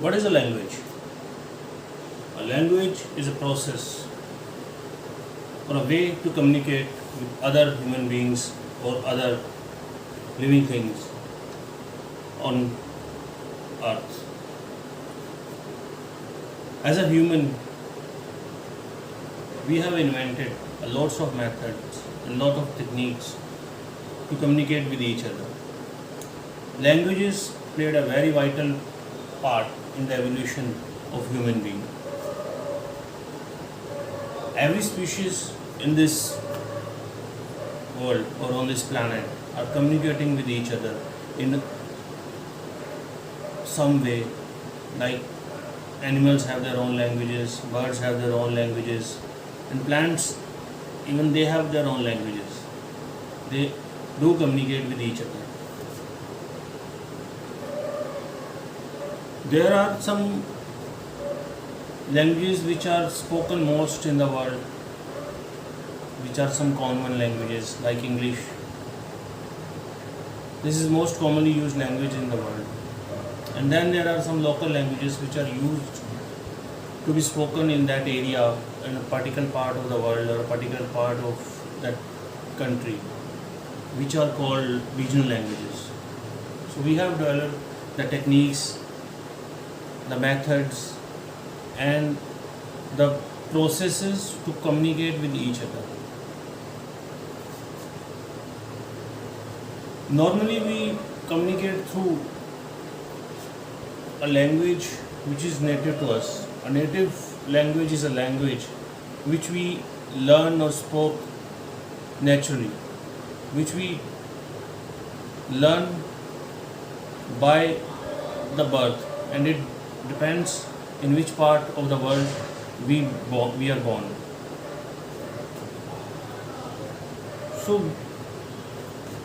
What is a language? A language is a process or a way to communicate with other human beings or other living things on earth. As a human, we have invented a lots of methods and lot of techniques to communicate with each other. Languages played a very vital part in the evolution of human being. Every species in this world or on this planet are communicating with each other in some way, like animals have their own languages, birds have their own languages, and plants, even they have their own languages. They do communicate with each other. There are some languages which are spoken most in the world, which are some common languages like English. This is most commonly used language in the world. And then there are some local languages which are used to be spoken in that area, in a particular part of the world or a particular part of that country, which are called regional languages. So we have developed the techniques, the methods and the processes to communicate with each other. Normally we communicate through a language which is native to us. A native language is a language which we learn or spoke naturally, which we learn by the birth, and it depends in which part of the world we are born. So,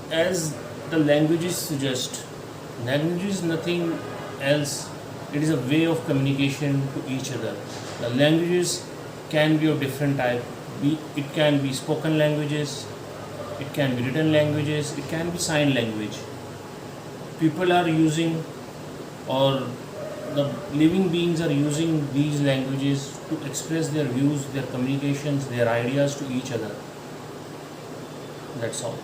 as the languages suggest, language is nothing else. It is a way of communication to each other. The languages can be of different type. It can be spoken languages, it can be written languages, it can be sign language. People are using, or the living beings are using these languages to express their views, their communications, their ideas to each other. That's all.